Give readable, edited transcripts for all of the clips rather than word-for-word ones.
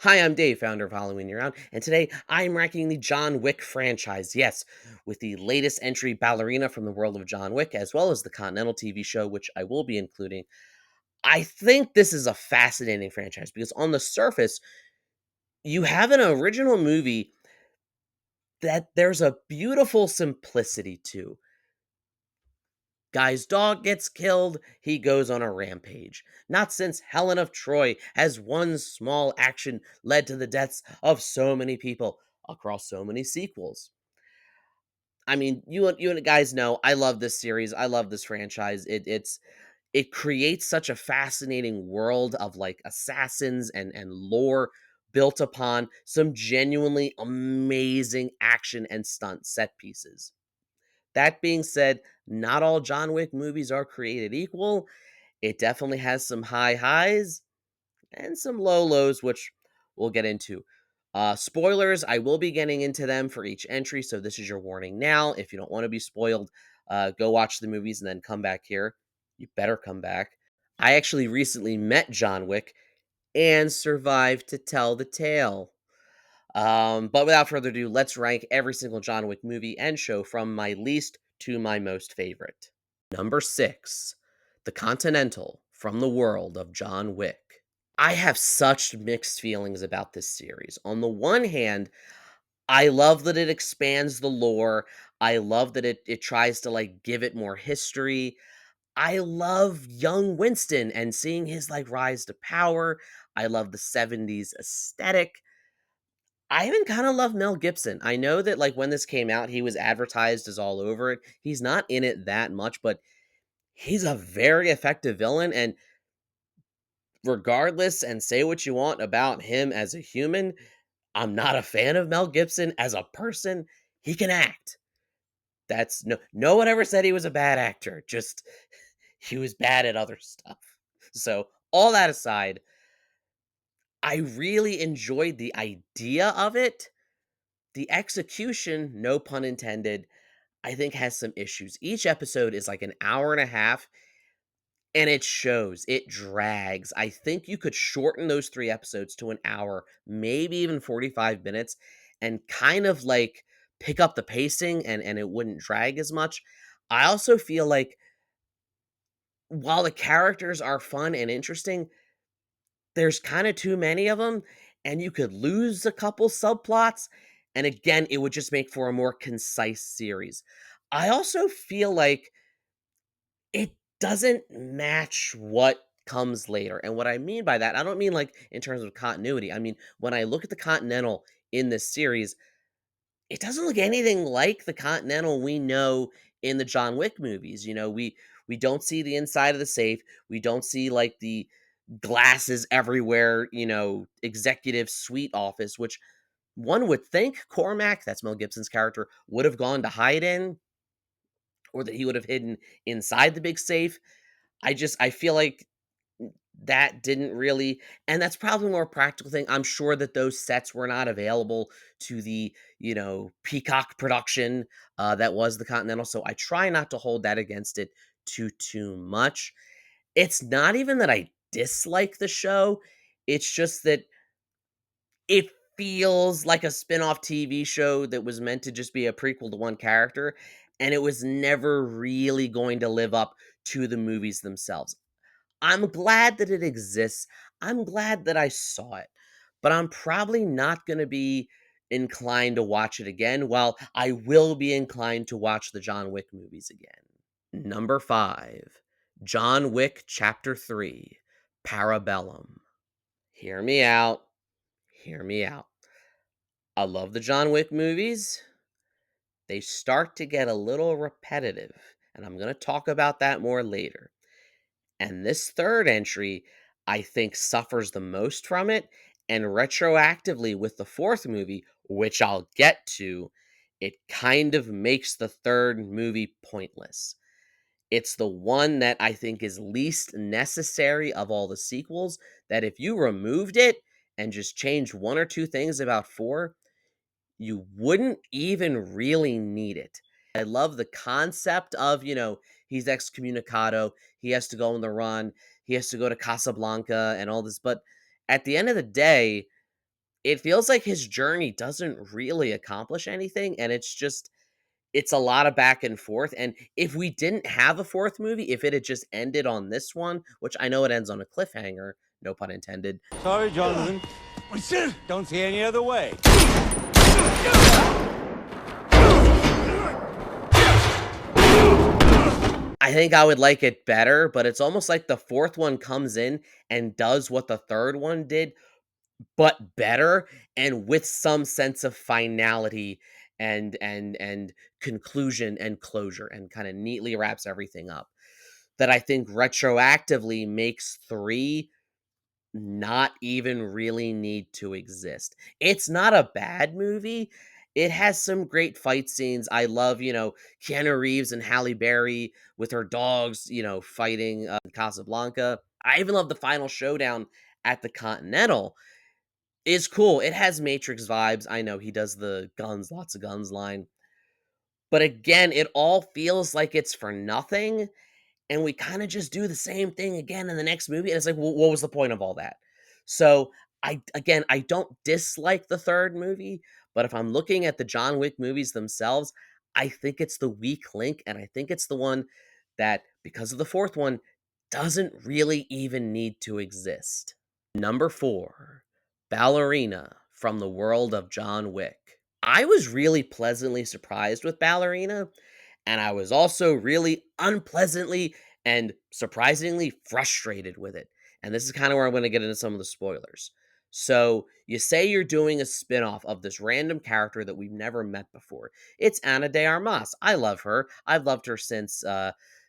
Hi, I'm Dave, founder of Halloween Year Round, and today I'm ranking the John Wick franchise. Yes, with the latest entry, Ballerina from the world of John Wick, as well as the Continental TV show, which I will be including. I think this is a fascinating franchise because on the surface, you have an original movie that there's a beautiful simplicity to. Guy's dog gets killed, he goes on a rampage. Not since Helen of Troy has one small action led to the deaths of so many people across so many sequels. I mean, you and guys know I love this series. I love this franchise. It creates such a fascinating world of like assassins and lore built upon some genuinely amazing action and stunt set pieces. That being said, not all John Wick movies are created equal. It definitely has some high highs and some low lows, which we'll get into. Spoilers, I will be getting into them for each entry, so this is your warning now. If you don't want to be spoiled, go watch the movies and then come back here. You better come back. I actually recently met John Wick and survived to tell the tale. But without further ado, let's rank every single John Wick movie and show from my least to my most favorite. Number 6, The Continental from the world of John Wick. I have such mixed feelings about this series. On the one hand, I love that it expands the lore. I love that it tries to like give it more history. I love young Winston and seeing his like rise to power. I love the 70s aesthetic. I even kind of love Mel Gibson. I know that like when this came out, he was advertised as all over it. He's not in it that much, but he's a very effective villain. And regardless, and say what you want about him as a human, I'm not a fan of Mel Gibson as a person. He can act. That's no one ever said he was a bad actor. Just he was bad at other stuff. So all that aside, I really enjoyed the idea of it. The execution, no pun intended, I think has some issues. Each episode is like an hour and a half, and it shows. It drags. I think you could shorten those 3 episodes to an hour, maybe even 45 minutes, and kind of like pick up the pacing and it wouldn't drag as much. I also feel like while the characters are fun and interesting, there's kind of too many of them, and you could lose a couple subplots. And again, it would just make for a more concise series. I also feel like it doesn't match what comes later. And what I mean by that, I don't mean like in terms of continuity. I mean, when I look at the Continental in this series, it doesn't look anything like the Continental we know in the John Wick movies. We don't see the inside of the safe. We don't see like the glasses everywhere, executive suite office, which one would think Cormac, that's Mel Gibson's character, would have gone to hide in, or that he would have hidden inside the big safe. I feel like that didn't really, and that's probably more practical thing. I'm sure that those sets were not available to the, Peacock production that was the Continental. So I try not to hold that against it too much. It's not even that I dislike the show. It's just that it feels like a spin-off TV show that was meant to just be a prequel to one character, and it was never really going to live up to the movies themselves. I'm glad that it exists. I'm glad that I saw it, but I'm probably not going to be inclined to watch it again, while I will be inclined to watch the John Wick movies again. Number 5, John Wick Chapter 3, Parabellum. Hear me out. Hear me out. I love the John Wick movies. They start to get a little repetitive, and I'm going to talk about that more later. And this third entry, I think, suffers the most from it. And retroactively, with the fourth movie, which I'll get to, it kind of makes the third movie pointless. It's the one that I think is least necessary of all the sequels, that if you removed it and just changed one or two things about four, you wouldn't even really need it. I love the concept of, he's excommunicado, he has to go on the run, he has to go to Casablanca and all this, but at the end of the day, it feels like his journey doesn't really accomplish anything, and it's a lot of back and forth, and if we didn't have a 4th movie, if it had just ended on this one, which I know it ends on a cliffhanger, no pun intended. Sorry, Jonathan. Don't see any other way. I think I would like it better, but it's almost like the 4th one comes in and does what the 3rd one did, but better and with some sense of finality and conclusion and closure and kinda neatly wraps everything up that I think retroactively makes 3 not even really need to exist. It's not a bad movie. It has some great fight scenes. I love, Keanu Reeves and Halle Berry with her dogs, fighting in Casablanca. I even love the final showdown at the Continental. Is cool. It has Matrix vibes. I know he does the guns, lots of guns line. But again, it all feels like it's for nothing and we kind of just do the same thing again in the next movie and it's like, well, what was the point of all that? So I don't dislike the 3rd movie, but if I'm looking at the John Wick movies themselves, I think it's the weak link and I think it's the one that, because of the 4th one, doesn't really even need to exist. Number 4, Ballerina from the world of John Wick. I was really pleasantly surprised with Ballerina, and I was also really unpleasantly and surprisingly frustrated with it. And this is kind of where I'm going to get into some of the spoilers. So, you say you're doing a spin-off of this random character that we've never met before. It's Ana de Armas. I love her. I've loved her since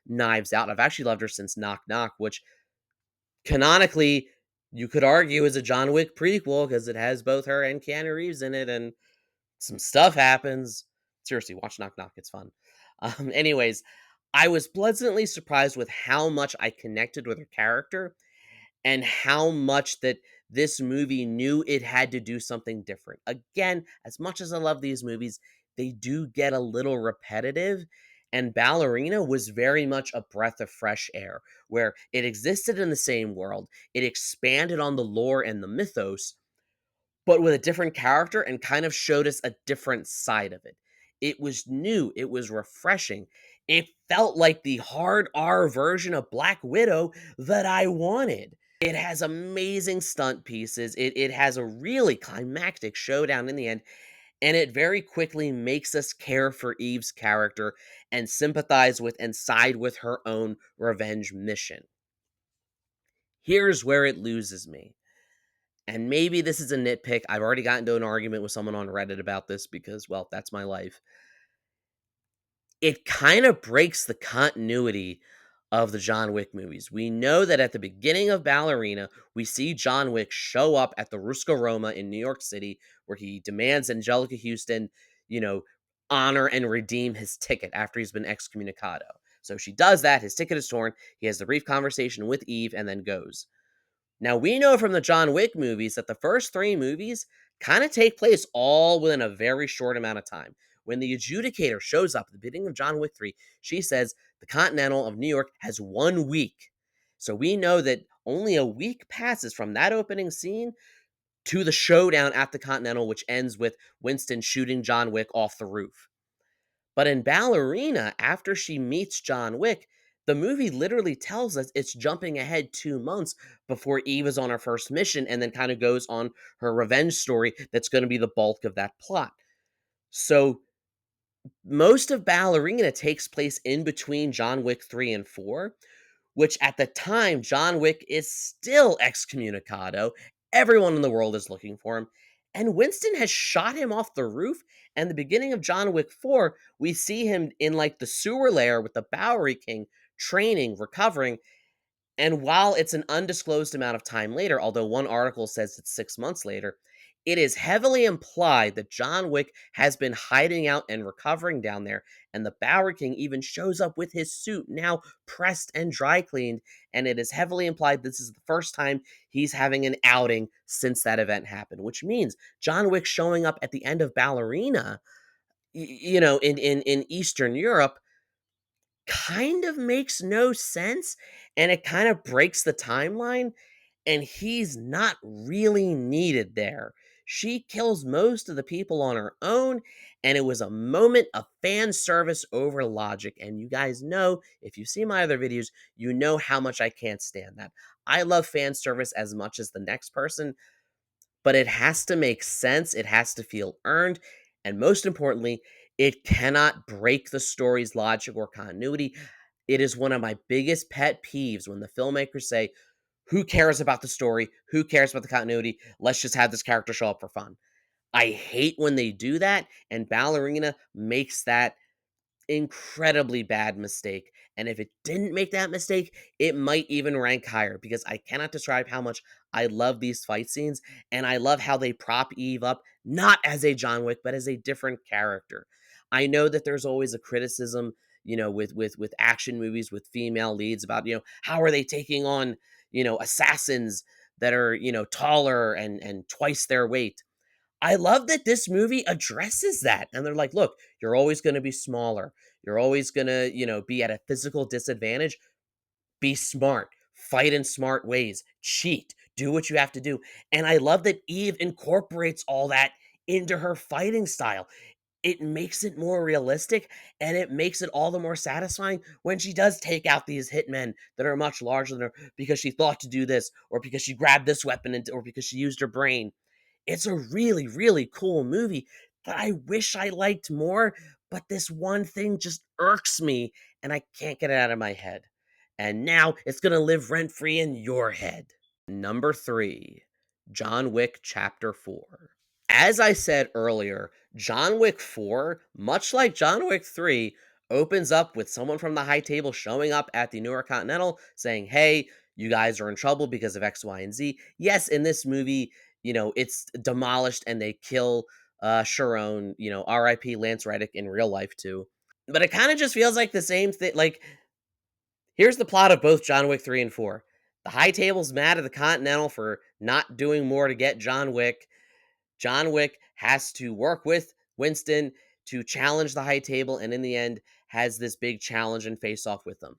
Knives Out. I've actually loved her since Knock Knock, which canonically you could argue is a John Wick prequel because it has both her and Keanu Reeves in it, and some stuff happens. Seriously, watch Knock Knock. It's fun. Anyways, I was pleasantly surprised with how much I connected with her character and how much that this movie knew it had to do something different. Again, as much as I love these movies, they do get a little repetitive. And Ballerina was very much a breath of fresh air, where it existed in the same world, it expanded on the lore and the mythos, but with a different character and kind of showed us a different side of it. It was new, it was refreshing. It felt like the hard R version of Black Widow that I wanted. It has amazing stunt pieces. It has a really climactic showdown in the end, and it very quickly makes us care for Eve's character and sympathize with and side with her own revenge mission. Here's where it loses me. And maybe this is a nitpick. I've already gotten into an argument with someone on Reddit about this because, well, that's my life. It kind of breaks the continuity of the John Wick movies. We know that at the beginning of Ballerina, we see John Wick show up at the Ruska Roma in New York City, where he demands Angelica Houston, you know, honor and redeem his ticket after he's been excommunicado. So she does that. His ticket is torn. He has the brief conversation with Eve and then goes. Now, we know from the John Wick movies that the first 3 movies kind of take place all within a very short amount of time. When the adjudicator shows up at the beginning of John Wick 3, she says the Continental of New York has 1 week. So we know that only a week passes from that opening scene to the showdown at the Continental, which ends with Winston shooting John Wick off the roof. But in Ballerina, after she meets John Wick, the movie literally tells us it's jumping ahead 2 months before Eve is on her first mission and then kind of goes on her revenge story that's going to be the bulk of that plot. So most of Ballerina takes place in between John Wick 3 and 4, which at the time, John Wick is still excommunicado. Everyone in the world is looking for him. And Winston has shot him off the roof. And the beginning of John Wick 4, we see him in like the sewer lair with the Bowery King, training, recovering. And while it's an undisclosed amount of time later, although one article says it's 6 months later, it is heavily implied that John Wick has been hiding out and recovering down there. And the Bowery King even shows up with his suit now pressed and dry cleaned. And it is heavily implied this is the first time he's having an outing since that event happened, which means John Wick showing up at the end of Ballerina, in Eastern Europe kind of makes no sense, and it kind of breaks the timeline, and he's not really needed there. She kills most of the people on her own, and it was a moment of fan service over logic. And you guys know, if you see my other videos, you know how much I can't stand that. I love fan service as much as the next person, but it has to make sense, it has to feel earned, and most importantly, it cannot break the story's logic or continuity. It is one of my biggest pet peeves when the filmmakers say, "Who cares about the story? Who cares about the continuity? Let's just have this character show up for fun." I hate when they do that, and Ballerina makes that incredibly bad mistake. And if it didn't make that mistake, it might even rank higher because I cannot describe how much I love these fight scenes. And I love how they prop Eve up, not as a John Wick, but as a different character. I know that there's always a criticism, with action movies with female leads about, how are they taking on, assassins that are, taller and twice their weight. I love that this movie addresses that. And they're like, look, you're always going to be smaller. You're always going to, be at a physical disadvantage. Be smart. Fight in smart ways. Cheat. Do what you have to do. And I love that Eve incorporates all that into her fighting style. It makes it more realistic and it makes it all the more satisfying when she does take out these hitmen that are much larger than her because she thought to do this or because she grabbed this weapon or because she used her brain. It's a really, really cool movie that I wish I liked more, but this one thing just irks me and I can't get it out of my head. And now it's going to live rent free in your head. Number 3, John Wick Chapter 4. As I said earlier, John Wick 4, much like John Wick 3, opens up with someone from the high table showing up at the Newark Continental saying, "Hey, you guys are in trouble because of X, Y, and Z." Yes, in this movie, it's demolished and they kill Sharon, RIP Lance Reddick in real life too. But it kind of just feels like the same thing. Like, here's the plot of both John Wick 3 and 4. The high table's mad at the Continental for not doing more to get John Wick. John Wick has to work with Winston to challenge the high table, and in the end, has this big challenge and face off with them.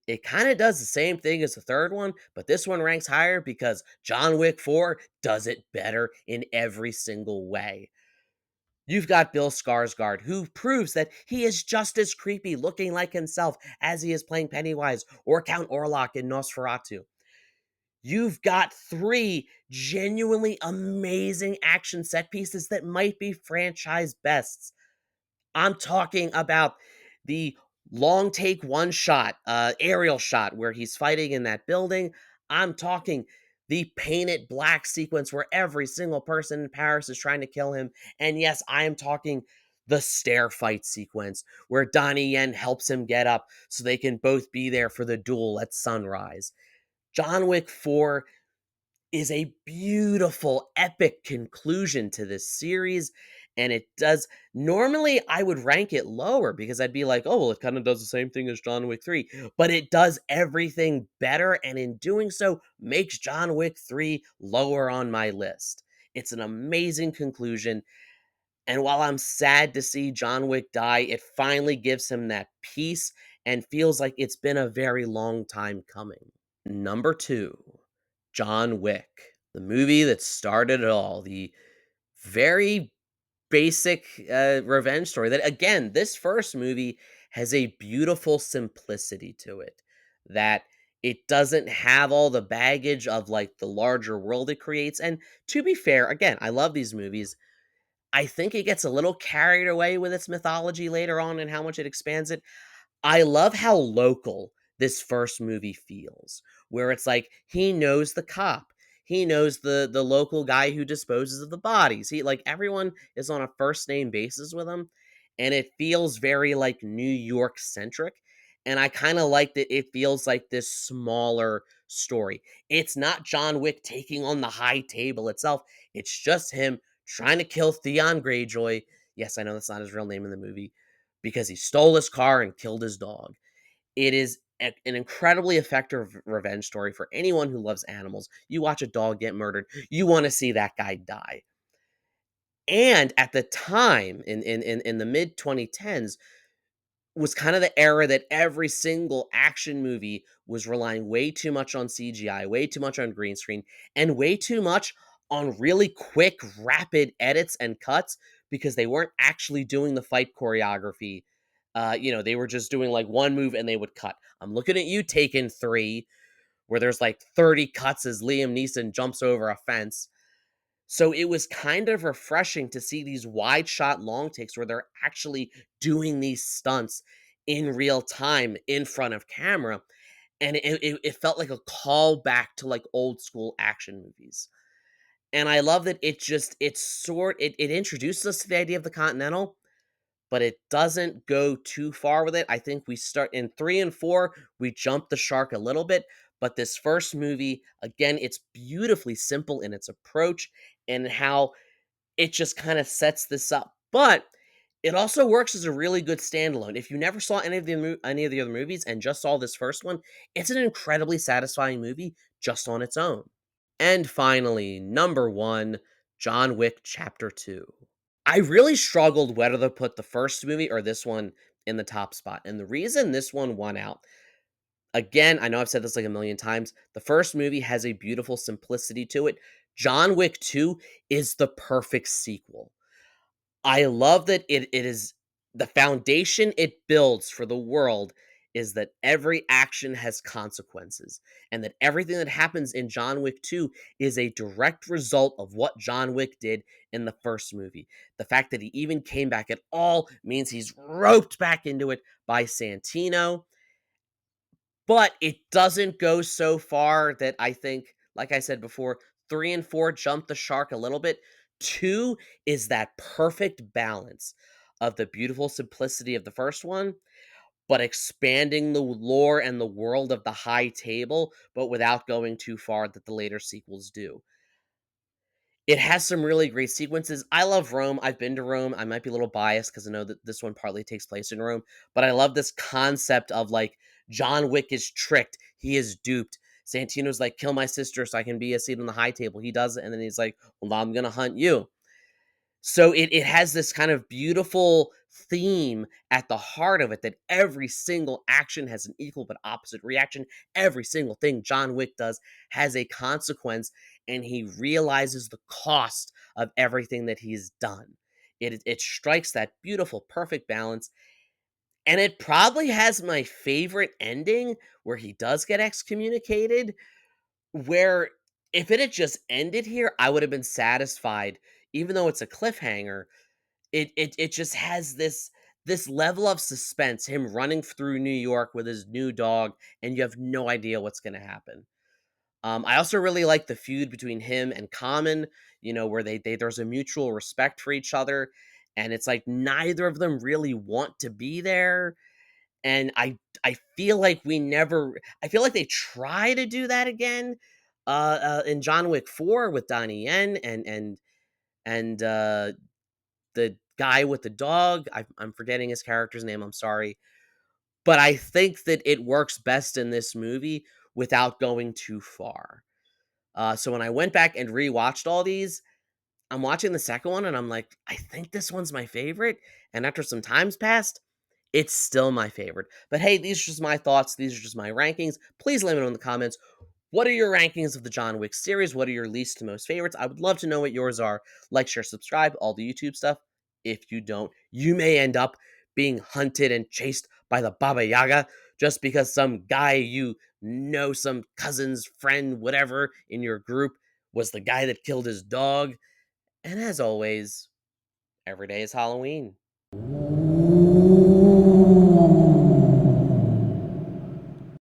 It kind of does the same thing as the third one, but this one ranks higher because John Wick 4 does it better in every single way. You've got Bill Skarsgård, who proves that he is just as creepy looking like himself as he is playing Pennywise or Count Orlok in Nosferatu. You've got 3 genuinely amazing action set pieces that might be franchise bests. I'm talking about the long take one shot, aerial shot where he's fighting in that building. I'm talking the painted black sequence where every single person in Paris is trying to kill him. And yes, I am talking the stair fight sequence where Donnie Yen helps him get up so they can both be there for the duel at sunrise. John Wick 4 is a beautiful, epic conclusion to this series. And it does, normally I would rank it lower because I'd be like, oh, well, it kind of does the same thing as John Wick 3, but it does everything better. And in doing so, makes John Wick 3 lower on my list. It's an amazing conclusion. And while I'm sad to see John Wick die, it finally gives him that peace and feels like it's been a very long time coming. Number 2, John Wick, the movie that started it all, the very basic revenge story that, again, this first movie has a beautiful simplicity to it, that it doesn't have all the baggage of like the larger world it creates. And to be fair, again, I love these movies. I think it gets a little carried away with its mythology later on and how much it expands it. I love how local this first movie feels, where it's like he knows the cop. He knows the local guy who disposes of the bodies. He, like, everyone is on a first name basis with him, and it feels very like New York centric. And I kind of like that it feels like this smaller story. It's not John Wick taking on the high table itself. It's just him trying to kill Theon Greyjoy. Yes, I know that's not his real name in the movie, because he stole his car and killed his dog. It is an incredibly effective revenge story for anyone who loves animals. You watch a dog get murdered, you want to see that guy die. And at the time, in the mid 2010s, was kind of the era that every single action movie was relying way too much on CGI, way too much on green screen, and way too much on really quick, rapid edits and cuts because they weren't actually doing the fight choreography. They were just doing like one move and they would cut. I'm looking at you, Taken 3, where there's like 30 cuts as Liam Neeson jumps over a fence. So it was kind of refreshing to see these wide shot long takes where they're actually doing these stunts in real time in front of camera. And it felt like a callback to like old school action movies. And I love that it introduces us to the idea of the Continental, but it doesn't go too far with it. I think we start in 3 and 4, we jump the shark a little bit, but this first movie, again, it's beautifully simple in its approach and how it just kind of sets this up. But it also works as a really good standalone. If you never saw any of the other movies and just saw this first one, it's an incredibly satisfying movie just on its own. And finally, number 1, John Wick Chapter 2. I really struggled whether to put the first movie or this one in the top spot, and the reason this one won out, again, I know I've said this like a million times, the first movie has a beautiful simplicity to it. John Wick 2 is the perfect sequel. I love that it is the foundation it builds for the world is that every action has consequences, and that everything that happens in John Wick 2 is a direct result of what John Wick did in the first movie. The fact that he even came back at all means he's roped back into it by Santino, but it doesn't go so far that I think, like I said before, 3 and 4 jump the shark a little bit. 2 is that perfect balance of the beautiful simplicity of the first one, but expanding the lore and the world of the high table, but without going too far that the later sequels do. It has some really great sequences. I love Rome. I've been to Rome. I might be a little biased because I know that this one partly takes place in Rome, but I love this concept of like John Wick is tricked. He is duped. Santino's like, kill my sister so I can be a seat on the high table. He does it, and then he's like, well, now I'm gonna hunt you. So it has this kind of beautiful theme at the heart of it that every single action has an equal but opposite reaction. Every single thing John Wick does has a consequence, and he realizes the cost of everything that he's done. It strikes that beautiful, perfect balance, and it probably has my favorite ending where he does get excommunicated, where if it had just ended here, I would have been satisfied, even though it's a cliffhanger. It just has this level of suspense, him running through New York with his new dog, and you have no idea what's gonna happen. I also really like the feud between him and Common, where they there's a mutual respect for each other, and it's like neither of them really want to be there, and I feel like I feel like they try to do that again, in John Wick 4 with Donnie Yen and the guy with the dog. I'm forgetting his character's name. I'm sorry, but I think that it works best in this movie without going too far. So when I went back and rewatched all these, I'm watching the second one and I'm like, I think this one's my favorite. And after some time's passed, it's still my favorite. But hey, these are just my thoughts. These are just my rankings. Please let me know in the comments, what are your rankings of the John Wick series? What are your least to most favorites? I would love to know what yours are. Like, share, subscribe, all the YouTube stuff. If you don't, you may end up being hunted and chased by the Baba Yaga just because some guy some cousin's friend, whatever, in your group was the guy that killed his dog. And as always, every day is Halloween.